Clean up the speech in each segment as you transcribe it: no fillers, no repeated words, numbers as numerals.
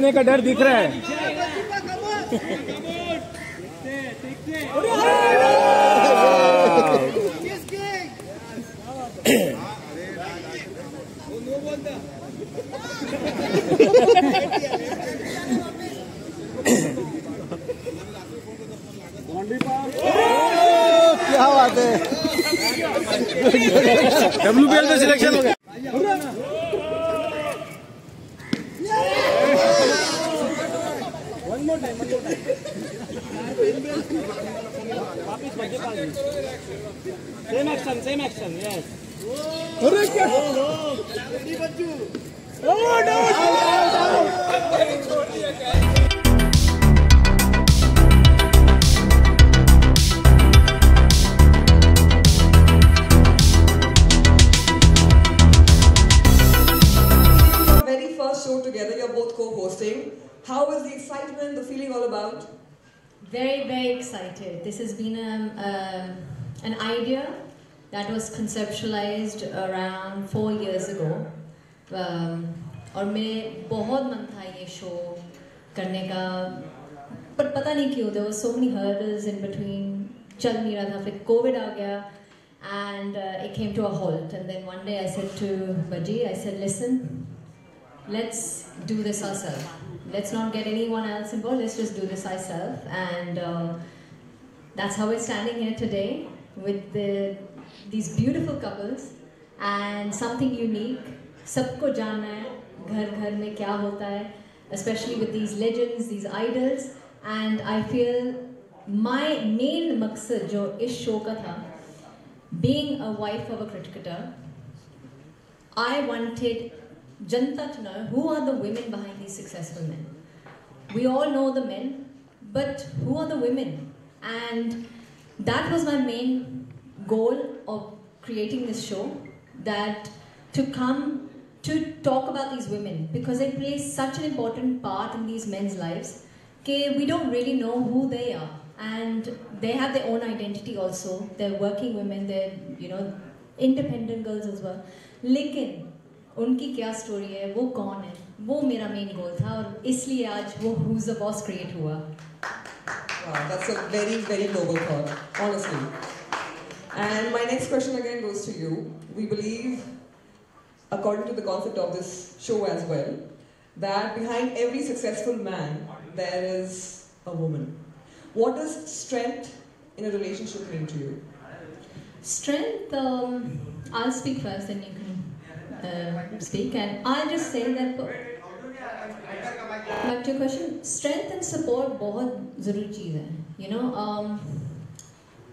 गिरने का डर दिख रहा है। क्या बात है, WPL में सिलेक्शन हो गया। Same action, yes. अरे क्या? Very first show together, you're both co-hosting. How is the excitement, the feeling all about? Very, very excited. This has been an idea that was conceptualized around 4 years ago. और मेरे बहुत मन था ये show करने का, पर पता नहीं क्यों there were so many hurdles in between. चल नहीं रहा था, फिर कोविड आ गया and it came to a halt. And then one day I said to Baji, I said, listen, let's do this ourselves. Let's not get anyone else involved, let's just do this ourselves. And that's how we're standing here today with these beautiful couples and something unique. सबको जानना है घर घर में क्या होता है, especially with these legends, these idols. And I feel my main मकसद जो इस शो का था, being a wife of a cricketer, I wanted Janta to know who are the women behind these successful men. We all know the men, but who are the women? And that was my main goal of creating this show, that to come to talk about these women, because they play such an important part in these men's lives that we don't really know who they are, and they have their own identity also. They're working women, they're, you know, independent girls as well. लेकिन उनकी क्या story है, वो कौन है, वो मेरा main goal था, और इसलिए आज वो Who's the Boss क्रिएट हुआ. Wow, that's a very, very noble thought, honestly. And my next question again goes to you. We believe, according to the concept of this show as well, that behind every successful man, there is a woman. What does strength in a relationship mean to you? Strength, I'll speak first, then you can speak, and I'll just say that, back to your question, strength and support बहुत ज़रूरी चीज़ है, you know,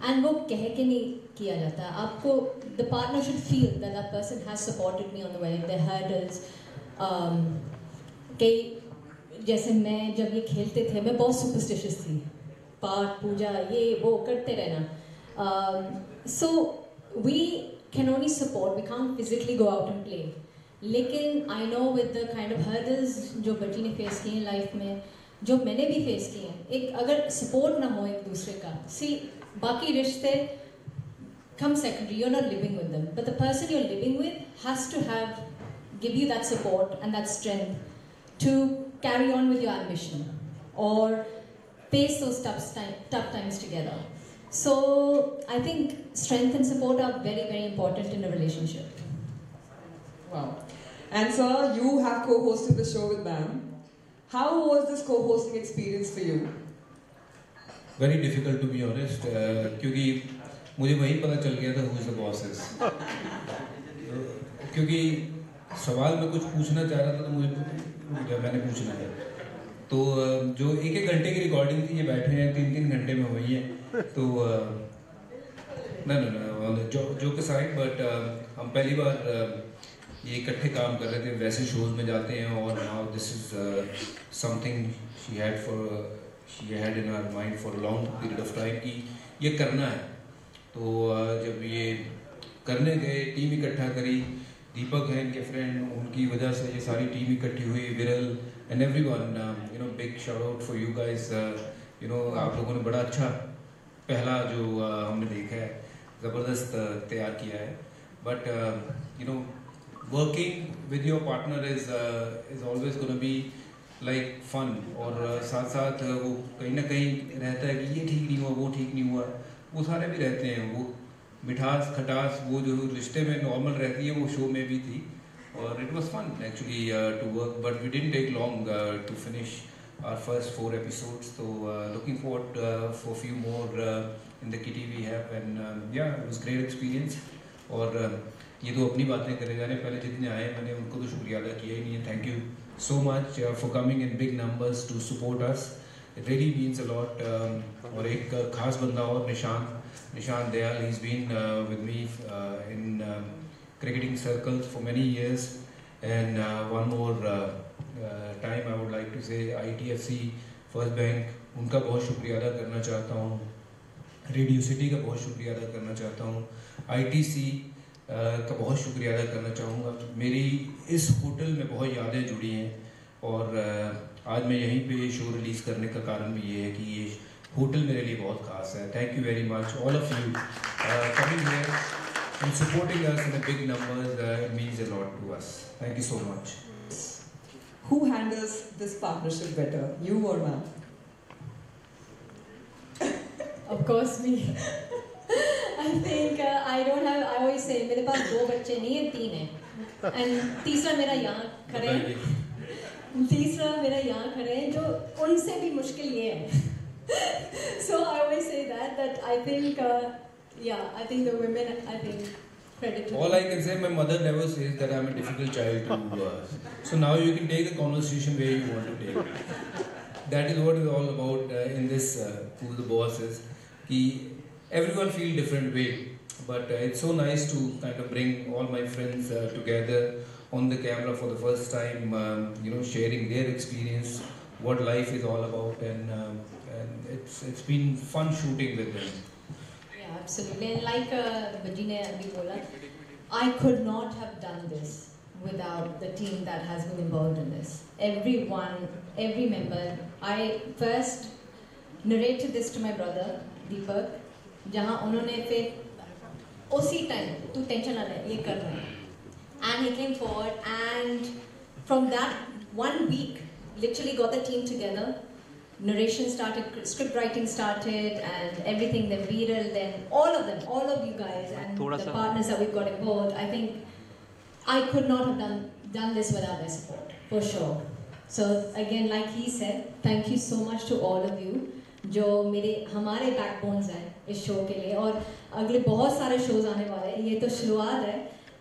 and वो कह के नहीं किया जाता. आपको, the partner should feel that that person has supported me on the way, the hurdles. कई जैसे मैं जब ये खेलते थे, मैं बहुत superstitious थी, पाठ पूजा ये वो करते रहना. So we can only support, we can't physically go out and play. लेकिन I know with the kind of hurdles जो बच्ची ने face किए हैं लाइफ में, जो मैंने भी face किए हैं, एक अगर support ना हो एक दूसरे का, see, बाकी रिश्ते come secondary, you're not living with them, but the person you're living with has to give you that support and that strength to carry on with your ambition or face those tough times together. So I think strength and support are very, very important in a relationship. Wow. And sir, you have co-hosted the show with Bam. How was this co-hosting experience for you? Very difficult to be honest, क्योंकि मुझे वही पता चल गया था who's the boss is. क्योंकि सवाल मैं कुछ पूछना चाह रहा था तो मुझे मैंने पूछना है. तो जो एक घंटे की रिकॉर्डिंग थी, ये बैठे हैं 3-3 घंटे में हुई है. तो no, joke aside, but हम पहली बार ये इकट्ठे काम कर रहे थे, वैसे शोज में जाते हैं, और now this is something she had in her mind for a long period of time कि ये करना है. तो जब ये करने गए, टीम इकट्ठा करी, दीपक है इनके फ्रेंड, उनकी वजह से ये सारी टीम इकट्ठी हुई, विरल and everyone, you know, big shout out for you guys. You know, आप लोगों ने बड़ा अच्छा पहला जो हमने देखा है, ज़बरदस्त तैयार किया है. But you know, working with your partner is always going to be like fun, और साथ साथ वो कहीं ना कहीं रहता है कि ये ठीक नहीं हुआ, वो ठीक नहीं हुआ, वो सारे भी रहते हैं। वो मिठास खटास वो जो रिश्ते में नॉर्मल रहती है वो शो में भी थी, और it was fun actually to work, but we didn't take long to finish our first 4 episodes, so looking forward for a few more in the kitty we have, and yeah, it was great experience. और ये तो अपनी बातें करे जा रहे हैं, पहले जितने आए मैंने उनको तो शुक्रिया अदा किया ही नहीं है। Thank you so much for coming in big numbers to support us, it really means a lot. और एक खास बंदा और निशान Dayal, he's been with me in cricketing circles for many years, and one more time I would like to say ITFC, first bank, उनका बहुत शुक्रिया अदा करना चाहता हूँ। रेडियो सिटी का बहुत शुक्रिया अदा करना चाहता हूँ। ITC का बहुत शुक्रिया अदा करना चाहूँगा। मेरी इस होटल में बहुत यादें जुड़ी हैं, और आज मैं यहीं पे शो रिलीज़ करने का कारण भी ये है कि ये होटल मेरे लिए बहुत ख़ास है। Thank you very much all of you coming here and supporting us in a big numbers, it means a lot to us. Thank you so much. Who handles this partnership better, you or ma'am? Of course me. I think I don't have. I always say मेरे पास 2 बच्चे नहीं है, 3 हैं, and तीसरा मेरा यहाँ खड़े हैं, जो उनसे भी मुश्किल ये है। So I always say that I think I think the women, I think credit to All them. I can say, my mother never says that I'm a difficult child to so now you can take the conversation where you want to take it. That is what it's all about in this Who the Boss is. Everyone feel different way, but it's so nice to kind of bring all my friends together on the camera for the first time, sharing their experience, what life is all about, and it's been fun shooting with them. Yeah, absolutely. And like Baji ne abhi bola, I could not have done this without the team that has been involved in this. Everyone, every member. I first narrated this to my brother Deepak, जहाँ उन्होंने फिर उसी time तू tension ना ले, ये कर रहे हैं, and he came forward, and from that 1 week literally got the team together. Narration started, script writing started, and everything. Then Viral, then all of you guys, and the partners that we've got involved. I think I could not have done this without their support, for sure. So again, like he said, thank you so much to all of you, जो हमारे backbones हैं इस show के लिए, और अगले बहुत सारे shows आने वाले हैं। ये तो शुरुआत है.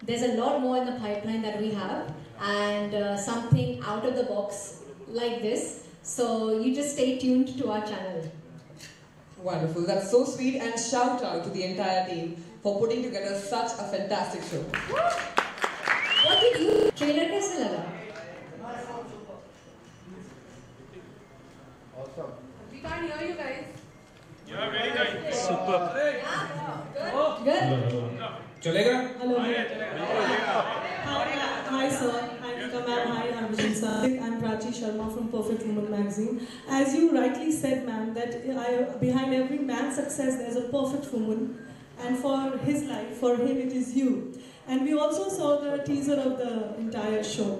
There's a lot more in the pipeline that we have, and something out of the box like this. So you just stay tuned to our channel. Wonderful, that's so sweet, and shout out to the entire team for putting together such a fantastic show. What did you trailer कैसे लगा? Awesome. We can't hear you guys. Yeah, very nice. Super. Good. चलेगा? Hello. Hi sir. Hi Nika ma'am. Hi Harbhajan sir. I'm Prachi Sharma from Perfect Woman magazine. As you rightly said, ma'am, that behind every man's success there's a perfect woman, and for his life, for him, it is you. And we also saw the teaser of the entire show,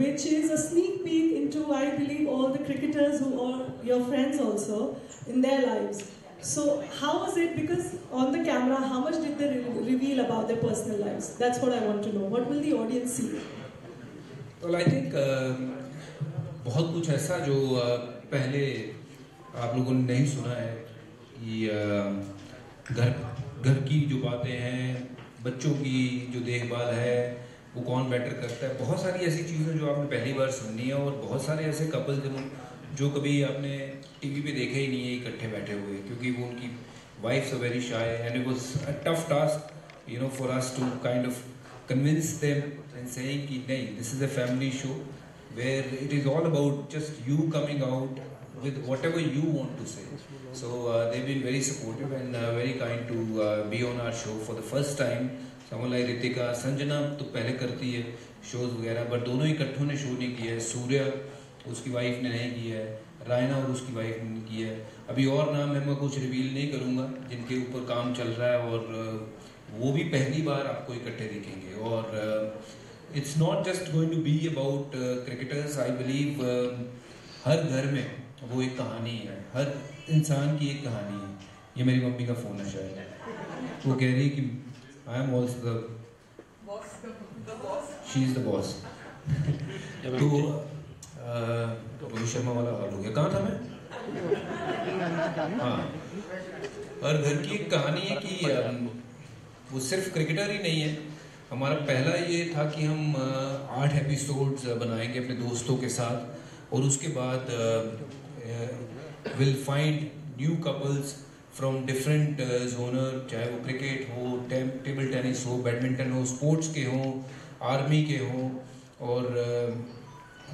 which is a sneak peek into, I believe, all the cricketers who are your friends also in their lives. So how was it? Because on the camera, how much did they reveal about their personal lives? That's what I want to know. What will the audience see? Well, I think बहुत कुछ ऐसा जो पहले आप लोगों ने नहीं सुना है, कि घर की जो बातें हैं, बच्चों की जो देखभाल है, वो कौन बेटर करता है, बहुत सारी ऐसी चीज़ें जो आपने पहली बार सुननी है, और बहुत सारे ऐसे कपल जो कभी आपने टीवी पे देखे ही नहीं है इकट्ठे बैठे हुए, क्योंकि वो उनकी wives are very shy, and it was a tough task for us to kind of convince them and saying कि नहीं, this is a family show where it is all about just you coming out with whatever you want to say. So they've been very supportive and very kind to be on our show for the first time. Someone like Ritika, Sanjana तो पहले करती है shows वगैरह, but दोनों इकट्ठों ने show नहीं किया है. सूर्या उसकी वाइफ ने नहीं किया है, रायना और उसकी वाइफ ने किया है. अभी और नाम मैं कुछ रिवील नहीं करूँगा जिनके ऊपर काम चल रहा है, और वो भी पहली बार आपको इकट्ठे दिखेंगे. और it's not just going to be about cricketers. I believe हर घर में वो एक कहानी है, हर इंसान की एक कहानी है. ये मेरी मम्मी का फ़ोन है शायद, वो कह रही है कि I am also the boss. She is the boss. तो रोहित शर्मा वाला हाल हो गया. कहाँ था मैं? हाँ, हर घर की एक कहानी है कि वो सिर्फ क्रिकेटर ही नहीं है. हमारा पहला ये था कि हम 8 एपिसोड्स बनाएंगे अपने दोस्तों के साथ, और उसके बाद will find new couples from different genre, चाहे वो क्रिकेट हो, टेबल टेनिस हो, बैडमिंटन हो, स्पोर्ट्स के हों, आर्मी के हों, और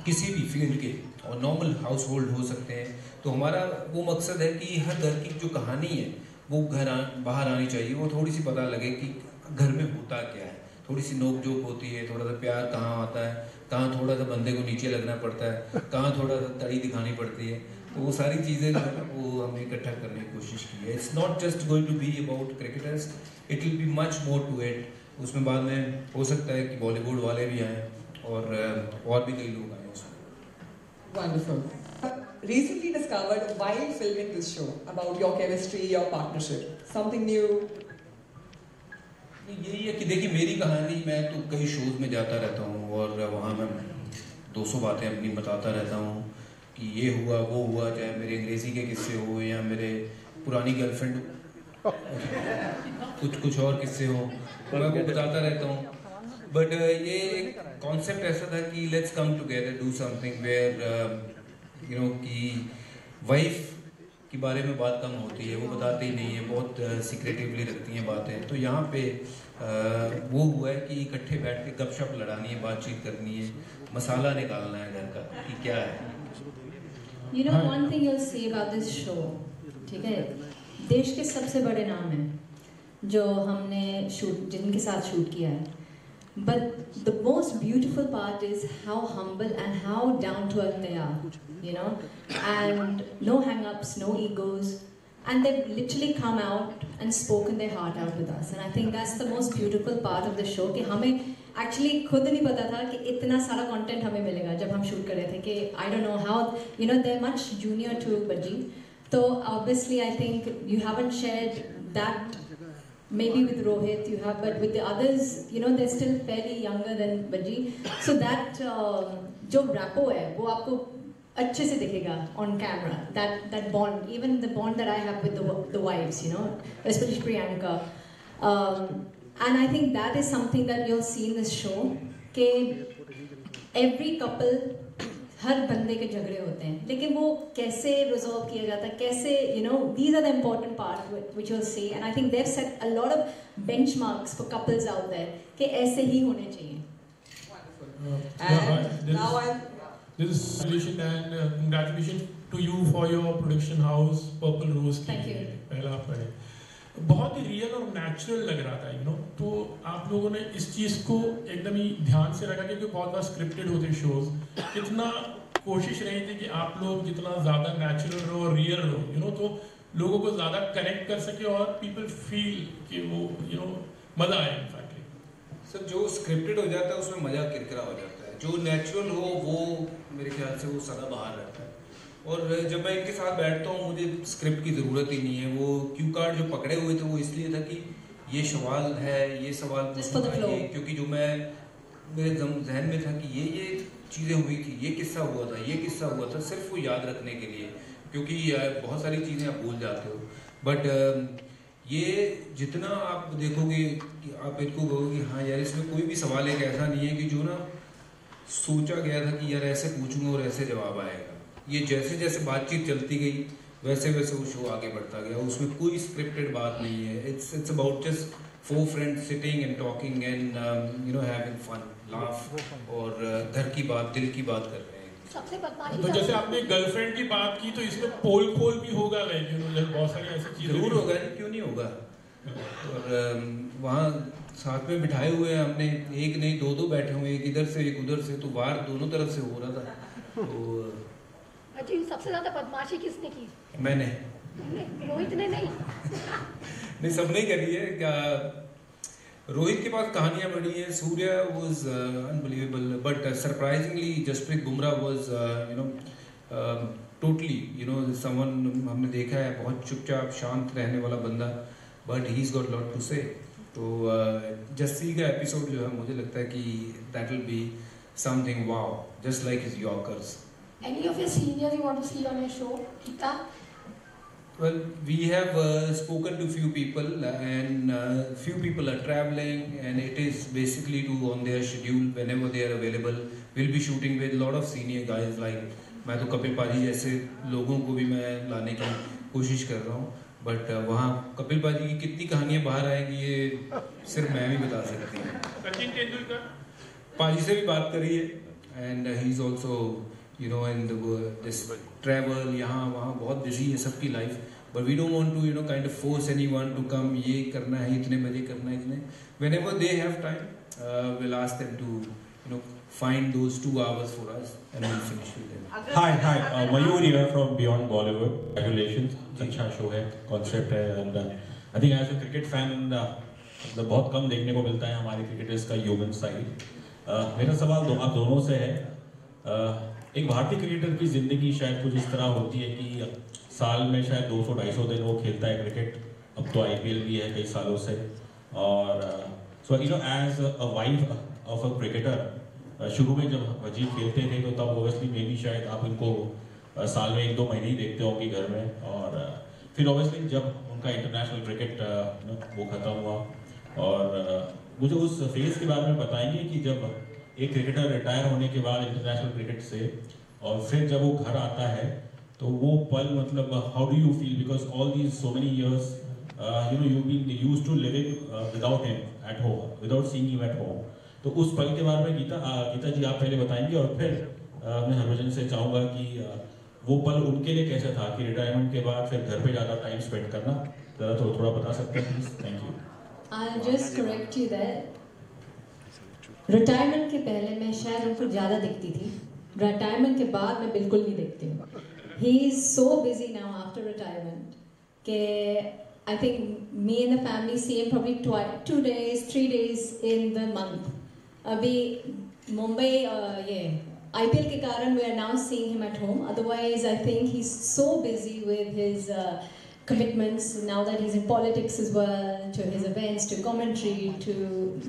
किसी भी फील्ड के, और नॉर्मल हाउस होल्ड हो सकते हैं. तो हमारा वो मकसद है कि हर घर की जो कहानी है वो बाहर आनी चाहिए. वो थोड़ी सी पता लगे कि घर में होता क्या है, थोड़ी सी नोक जोक होती है, थोड़ा सा प्यार कहाँ आता है, कहाँ थोड़ा सा बंदे को नीचे लगना पड़ता है, कहाँ थोड़ा सा तड़ी दिखानी पड़ती है. तो वो सारी चीज़ें जो है ना वो हमने इकट्ठा करने की कोशिश की है. It's not just going to be about cricketers, it will be much more to it. उसमें बाद में हो सकता है कि बॉलीवुड वाले भी आएँ और भी कई लोग आए उसमें. Wonderful. Recently discovered while filming this show about your chemistry, your partnership, something new. यही है कि देखिए मेरी कहानी, मैं तो कई शोज में जाता रहता हूँ और वहाँ मैं 200 बातें अपनी बताता रहता हूँ कि ये हुआ वो हुआ, चाहे मेरे अंग्रेज़ी के किस्से हो या मेरे पुरानी गर्लफ्रेंड कुछ और किस्से हो, मैं वो बताता रहता हूँ. बट ये एक कॉन्सेप्ट ऐसा था कि let's come together, do something where you know कि वाइफ के बारे में बात कम होती है, वो बताते ही नहीं है, बहुत सीक्रेटिवली रखती हैं बातें. तो यहाँ पे वो हुआ है कि इकट्ठे बैठ के गपशप लड़ानी है, बातचीत करनी है, मसाला निकालना है घर का कि क्या है. You know one thing you'll see about this show, ठीक है, देश के सबसे बड़े नाम हैं जो हमने जिनके साथ शूट किया है. But the most beautiful part is how humble and how down to earth they are, you know, and no hang-ups, no egos, and they've literally come out and spoken their heart out with us. And I think that's the most beautiful part of the show कि हमें actually खुद नहीं पता था कि इतना सारा content हमें मिलेगा जब हम shoot कर रहे थे कि I don't know how, you know, they're much junior to Bajji. So obviously I think you haven't shared that. Maybe with Rohit you have, but with the others, you know, they're still fairly younger than Bajji. So that जो rapport है, वो आपको अच्छे से दिखेगा on camera. That bond, even the bond that I have with the wives, you know, especially Priyanka. And I think that is something that you'll see in this show. कि every couple, हर बंदे के झगड़े होते हैं, लेकिन वो कैसे resolve किया जाता है, कैसे, you know, these are the important part which you'll see, and I think they've set a lot of benchmarks for couples out there कि ऐसे ही होने चाहिए. And now this is congratulations and congratulations to you for your production house Purple Rose. Thank you. पहला आपका है, बहुत ही real और natural लग रहा था, यू नो. तो आप लोगों ने इस चीज़ को एकदम ही ध्यान से रखा, क्योंकि बहुत बार स्क्रिप्टेड होते शोज, इतना कोशिश रही थी कि आप लोग जितना ज़्यादा नेचुरल रहो और रियल रहो, यू नो, तो लोगों को ज़्यादा कनेक्ट कर सके और पीपल फील कि वो, यू नो, मज़ा आए. इनफैक्टली सर जो स्क्रिप्टेड हो जाता है उसमें मज़ा किरकिरा हो जाता है, जो नेचुरल हो वो मेरे ख्याल से वो सदा बाहर रहता है. और जब मैं इनके साथ बैठता हूँ मुझे स्क्रिप्ट की ज़रूरत ही नहीं है. वो क्यू कार्ड जो पकड़े हुए थे वो इसलिए था कि ये सवाल है, ये सवाल पूछना है, क्योंकि जो मैं मेरे जहन में था कि ये चीज़ें हुई थी, ये किस्सा हुआ था, ये किस्सा हुआ था, सिर्फ वो याद रखने के लिए, क्योंकि बहुत सारी चीज़ें आप भूल जाते हो. बट ये जितना आप देखोगे कि आप इनको कहोगे कि हाँ यार इसमें कोई भी सवाल एक ऐसा नहीं है कि जो ना सोचा गया था कि यार ऐसे पूछूंगा और ऐसे जवाब आएगा. ये जैसे जैसे बातचीत चलती गई वैसे वैसे वो शो आगे बढ़ता गया. उसमें कोई स्क्रिप्टेड बात नहीं है. It's about just 4 friends sitting and talking and you know having fun, laugh, और घर की बात, दिल की बात कर रहे हैं. सबसे बदमाशी तो जैसे आपने गर्लफ्रेंड की बात की, तो इसमें पोल खोल भी होगा, लाइक यू नो, बहुत सारी ऐसी चीजें जरूर होगा, क्यों नहीं होगा. और वहाँ साथ में बिठाए हुए हैं हमने, एक नहीं 2 बैठे हुए, एक इधर से एक उधर से, तो वार दोनों तरफ से हो रहा था. तो अजी सबसे ज्यादा बदमाशी किसने की? मैंने रोहित ने नहीं? नहीं सबने करी है. क्या रोहित के पास कहानियां बड़ी हैं. Surya was unbelievable, but surprisingly Jasprit Bumrah was totally someone हमने देखा है बहुत चुपचाप शांत रहने वाला बंदा, but he's got lot to say. तो जस्सी का एपिसोड जो है मुझे लगता है कि that will be something wow, just like his Yorkers. Any of your seniors you want to see on your show, Geeta? Well, we have spoken to few people, and few people are traveling, and it is basically to on their schedule whenever they are available. We'll be shooting with a lot of senior guys like मैं तो कपिल पाजी जैसे लोगों को भी मैं लाने की कोशिश कर रहा हूँ, बट वहाँ कपिल पाजी की कितनी कहानियाँ बाहर आएंगी ये सिर्फ मैं भी बता सकती हूँ. सचिन तेंदुलकर पाजी से भी बात करी है, and he is also in this travel यहाँ वहाँ बहुत busy है सबकी life, but we don't want to kind of force anyone to come. ये करना है इतने बजे करना है इतने. Whenever they have time, we'll ask them to find those 2 hours for us, and we'll finish with them. Hi, Mayur here from Beyond Bollywood. Congratulations, अच्छा show है, कॉन्सेप्ट है, and I think as a cricket fan मतलब बहुत कम देखने को मिलता है हमारे क्रिकेटर्स का ह्यूमन साइड. मेरा सवाल आप दोनों से है. एक भारतीय क्रिकेटर की ज़िंदगी शायद कुछ इस तरह होती है कि साल में शायद 200-250 दिन वो खेलता है क्रिकेट. अब तो IPL भी है कई सालों से, और so as a wife of a cricketer, शुरू में जब वजीर खेलते थे तो तब ओबियसली मे बी शायद आप इनको साल में 1-2 महीने ही देखते होंगे घर में, और फिर ओबियसली जब उनका इंटरनेशनल क्रिकेट वो ख़त्म हुआ, और मुझे उस फेज़ के बारे में बताएंगे कि जब एक क्रिकेटर रिटायर होने के बाद इंटरनेशनल क्रिकेट से और फिर जब वो घर आता है तो वो पल मतलब how do you feel, because all these so many years you been used to living without him at home, without seeing him at home. तो उस पल के बारे में गीता जी आप पहले बताएंगे, और फिर मैं हरभजन से चाहूँगा कि वो पल उनके लिए कैसा था कि रिटायरमेंट के बाद फिर घर पे ज़्यादा टाइम स्पेंड करना, ज़रा थोड़ा बता सकते हैं please. Thank you. I'll just correct you there. Retirement के पहले मैं शायद उनको ज़्यादा दिखती थी, रिटायरमेंट के बाद मैं बिल्कुल नहीं देखती हूँ. He is so busy now after retirement कि I think me and the family see him probably 2 days, 3 days in the month. अभी मुंबई ये IPL के कारण we are now seeing him at home. Otherwise, I think he's so busy with his commitments now that he's in politics as well, to his events, to commentary, to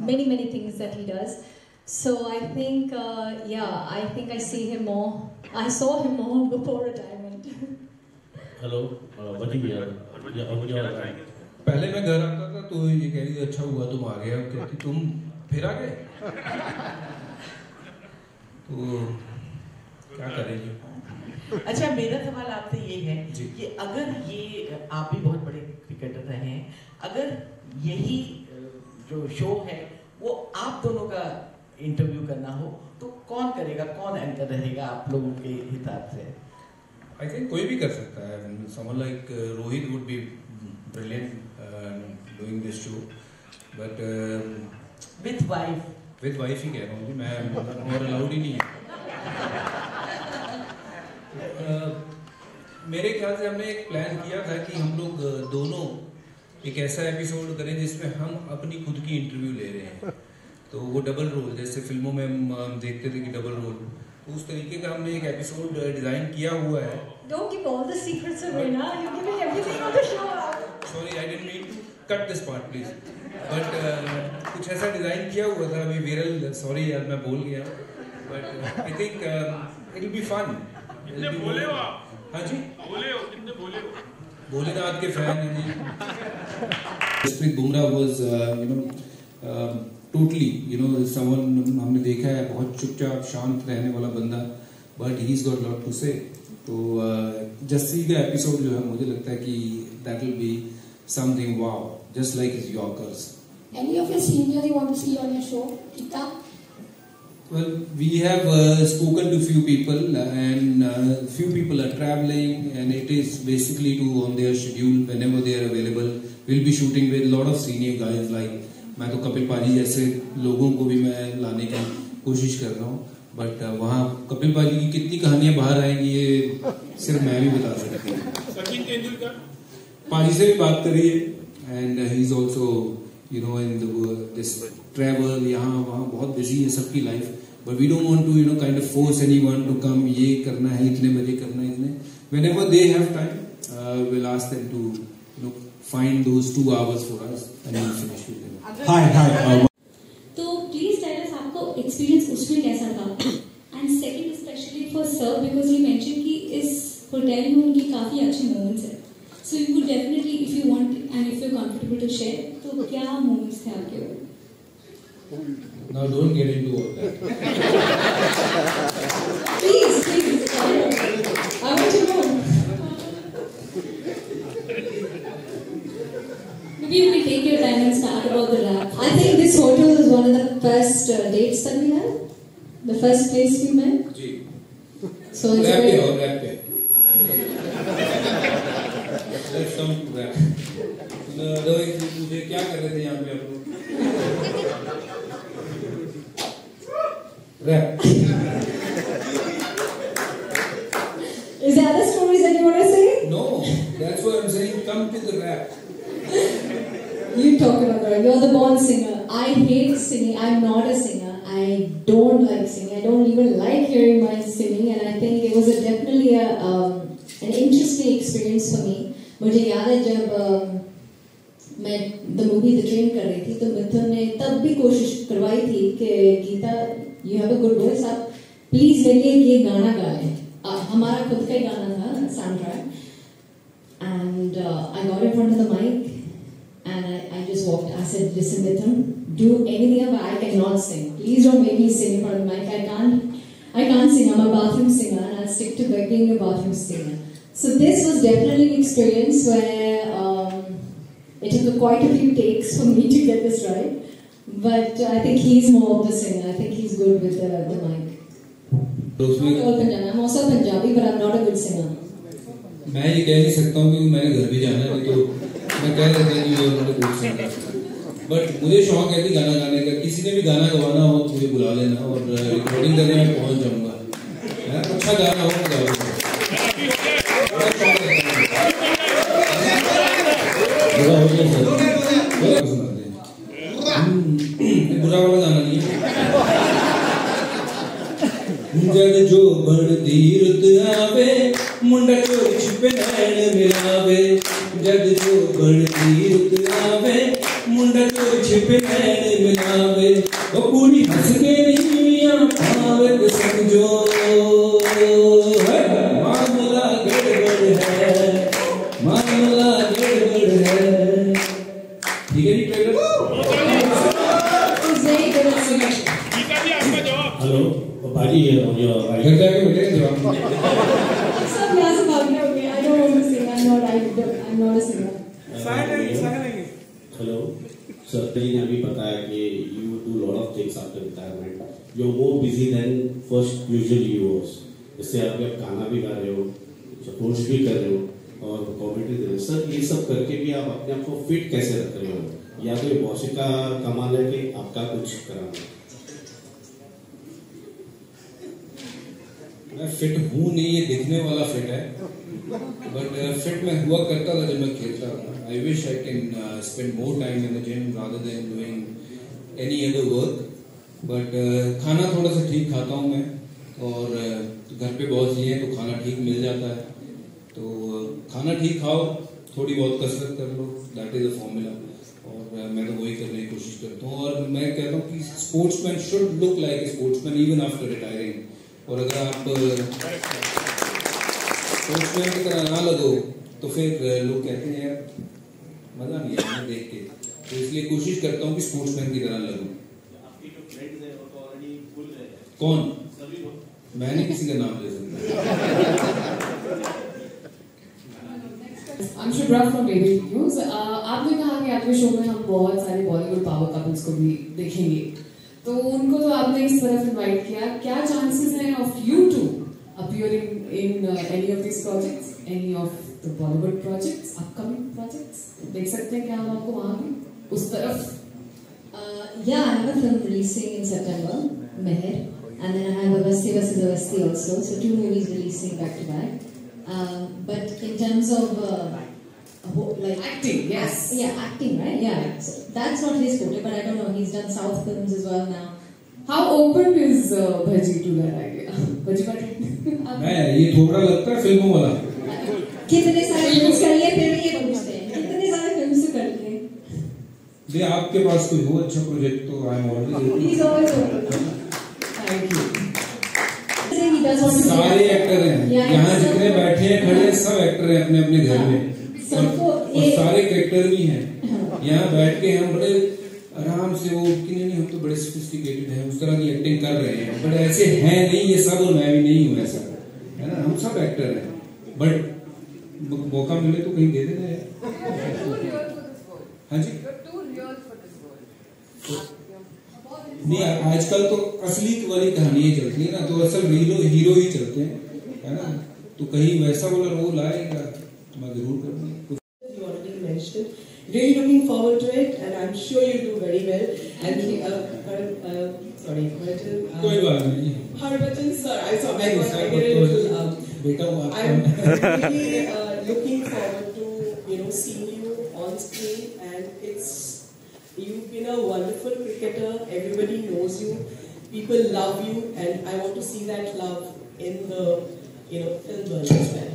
many things that he does. So I think I think I see him more. I saw him more before retirement. Hello पहले मैं घर आता था तो ये कह रही अच्छा हुआ तुम आ गए, कहती तुम फिर आ गए. तो क्या करेंगे. अच्छा, मेरा सवाल आपसे ये है कि अगर ये आप भी बहुत बड़े क्रिकेटर रहे हैं, अगर यही जो शो है वो आप दोनों का इंटरव्यू करना हो तो कौन करेगा, कौन एंकर रहेगा आप लोगों के हिसाब से? I think कोई भी कर सकता है. Someone like Rohit would be brilliant doing this show, but with wife. With wife ही कह रहा हूँ, मैं और अलाउड ही नहीं है. मेरे ख्याल से हमने एक प्लान किया था कि हम लोग दोनों एक ऐसा एपिसोड करें जिसमें हम अपनी खुद की इंटरव्यू ले रहे हैं. तो वो डबल रोल, जैसे फिल्मों में हम देखते थे कि डबल रोल, तो उस तरीके का हमने एक एपिसोड डिजाइन किया हुआ है. Don't give all the secrets away now. You're giving everything on the show. Sorry, I didn't mean to cut this part, please. But कुछ ऐसा डिजाइन किया हुआ था. अभी विरल, सॉरी यार मैं बोल गया. But I think it will be fun. कितने बोले हो आप? हाँ जी. बोले हो, कितने बोले हो? भोलेनाथ के फैन हैं जी. Jasprit Bumrah was totally someone हमने देखा है बहुत चुपचाप शांत रहने वाला बंदा, but he's got lot to say. तो जस्सी का एपिसोड जो है मुझे लगता है कि that will be something wow, just like his Yorkers. Any of your seniors you want to see on your show, Geeta? Well, we have spoken to few people, and few people are traveling, and it is basically to on their schedule whenever they are available. We'll be shooting with a lot of senior guys like मैं तो कपिल पाजी जैसे लोगों को भी मैं लाने की कोशिश कर रहा हूँ, बट वहाँ कपिल पाजी की कितनी कहानियाँ बाहर आएंगी ये सिर्फ मैं भी बता सकती हूँ. सचिन तेंदुलकर पाजी से भी बात करी है, and he is also you know, in this travel, यहाँ वहाँ बहुत busy है सबकी life, but we don't want to, you know, kind of force anyone to come. ये करना है, इतने बजे करना है, इतने. Whenever they have time, we'll ask them to, you know, find those 2 hours for us, and we'll finish with them. Hi. तो please tell us आपको एक्सपीरियंस उसमें कैसा था, and second specially for sir because you mention कि इस hotel में उनकी काफी अच्छे मोमेंट्स है, so you would definitely if you want and if you are comfortable to share, तो क्या मोमेंट्स थे आपके? Now don't get into all that. Please, I want to know. Maybe you will take your time and start about the rap. I think this hotel was one of the first dates that we had. The first place we met. Ji. So it's Rap very- पे और rap पे. Let's come to rap. Otherwise मुझे क्या कर रहे थे यहाँ पे आप लोग? Rap. Is there other stories that you want to say? No, that's what I'm saying. Come to the rap. You talk about that. You're the born singer. I hate singing. I'm not a singer. I don't like singing. I don't even like hearing my singing. And I think it was definitely an interesting experience for me. मुझे याद है जब मैं the movie The Train कर रही थी, तो मिथुन ने तब भी कोशिश करवाई थी कि Geeta, you have a good voice, आप प्लीज मेरे लिए ये गाना गा लें. हमारा खुद का ही गाना था, soundtrack. And I got in front of the mic. And I just walked. I said, "Listen, Mithun, do anything, but I cannot sing. Please don't make me sing in front of the mic. I can't sing. I'm a bathroom singer, and I'll stick to being a bathroom singer." So this was definitely an experience where it took quite a few takes for me to get this right. But I think he's more of the singer. I think he's good with the mic. Not all Punjabi. I'm also Punjabi, but I'm not a good singer. मैं ये कह नहीं सकता हूँ क्योंकि मैंने घर भी जाना है, तो मैं कह रहा था कि ये उन्होंने कुछ सिंगा, बट मुझे शौक है कि गाना गाने का. किसी ने भी गाना गवाना हो तो मुझे बुला लेना और रिकॉर्डिंग करने में पहुंच जाऊंगा. अच्छा गाना हो तो गाओ. बुरा वाला गाना नहीं है. जद जो बढ़ती रुत आवे मुंडा चोरी छिपे नैन मिलावे. जद जो बढ़ती रुत आवे मुंडा चोरी छिपे नैन मिलावे. वो पूरी हंस के नीवियां पावे तो समझो मामला गड़बड़ है, मामला गड़बड़ है. ठीक है जी, ट्रेलर. हेलो भाजी, घर जाके मिलेगा जवाब. सब यहाँ से भागने हो गए. I don't want to sing. I'm not a singer. Hello, sir. जी ने अभी बताया कि you do lot of things after retirement. You're more busy than first usually you was. इससे आप गाना भी गा रहे हो, कोर्स भी कर रहे हो और कॉमेडी दे रहे हो. सर, ये सब करके भी आप अपने आप को फिट कैसे रख रहे हो? या तो ये बॉस का कमाल है कि आपका कुछ कराना? मैं फिट हूँ नहीं, ये दिखने वाला फिट है, बट फिट मैं हुआ करता था जब मैं खेलता था. I wish I can spend more time in the gym rather than doing any other work. But खाना थोड़ा सा ठीक खाता हूँ मैं, और घर पे बहुत ही है तो खाना ठीक मिल जाता है. तो खाना ठीक खाओ, थोड़ी बहुत कसरत कर लो, दैट इज अ फॉर्मूला. और मैं तो वही करने की कोशिश करता हूँ. और मैं कहता हूँ कि sportsman should look like a sportsman even after retiring. और अगर आप स्पोर्ट्समैन की तरह ना लगो तो फिर लोग कहते हैं यार मजा नहीं आया देख के. तो इसलिए कोशिश करता हूँ कि स्पोर्ट्समैन की तरह लगूं. कौन? मैं नहीं किसी का नाम ले सकता. I'm Shubhra from Baby News. आपने कहा कि आपके शो में हम बहुत सारे बॉलीवुड पावर कपल्स को भी देखेंगे, तो उनको तो आपने इस तरफ इनवाइट किया. क्या चांसेस हैं of you to appearing in any of these projects, any of the Bollywood projects, upcoming projects? देख सकते हैं क्या हम आपको वहाँ भी उस तरफ? Yeah, I have a film releasing in September, Meher, and then I have Avasti vs. Avasti also, so 2 movies releasing back to back. But in terms of like acting, yes. Yeah, acting, right? Yeah. So that's not his forte, but I don't know. He's done South films as well now. How open is Bhaji to that idea? Bhaji Patil? मैं ये थोड़ा लगता है फिल्मों वाला। कितने सारे films करिए फिर ये पूछते हैं कितने सारे फिल्म्स करते हैं। जी आपके पास कोई हो अच्छा प्रोजेक्ट तो I am always. He's always open. Thank you. सारे एक्टर हैं यहाँ जितने बैठे हैं खड़े सब एक्टर हैं अपने अपने घर में और सारे कैरेक्टर भी हैं यहाँ बैठ के हम बड़े आराम से वो कि नहीं हम तो बड़े सोफिस्टिकेटेड हैं उस तरह की एक्टिंग कर रहे हैं बट ऐसे हैं नहीं ये सब और मैं भी नहीं हूँ ऐसा है ना हम सब एक्टर हैं बट मौका मिले तो कहीं दे देना यार। हाँ जी नहीं आजकल तो असली वाली कहानियां चलती है ना तो असल हीरो ही चलते हैं है ना तो कहीं वैसा वाला रोल आएगा तो मैं जरूर करूँगा। You already mentioned. Really looking forward to it, and I'm sure you do very well. And sorry, कोई बात नहीं। Harbhajan sir, I saw my beटा I'm really looking forward to seeing you on screen, and you've been a wonderful cricketer. Everybody knows you. People love you, and I want to see that love in the film world as well.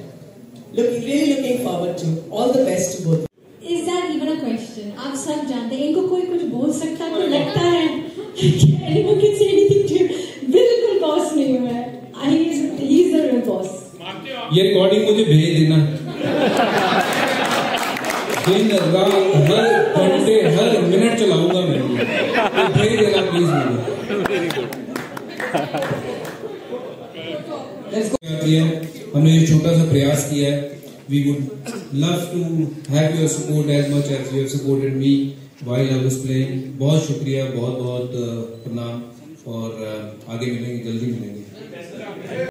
Really looking forward to. All the best to both. Is that even a question? आप सब जानते हैं इनको कोई कुछ बोल सकता है लगता है anyone can say anything to you. बिल्कुल बॉस नहीं हूँ मैं. He is the real boss. ये रिकॉर्डिंग मुझे भेज देना दिन रात हर घंटे हर मिनट चलाऊंगा मैं तो भेज देना प्लीज मुझे। हमने ये छोटा सा प्रयास किया है we would love to have your support as much as you have supported me while I was playing। बहुत शुक्रिया बहुत बहुत प्रणाम और आगे मिलेंगे जल्दी मिलेंगे।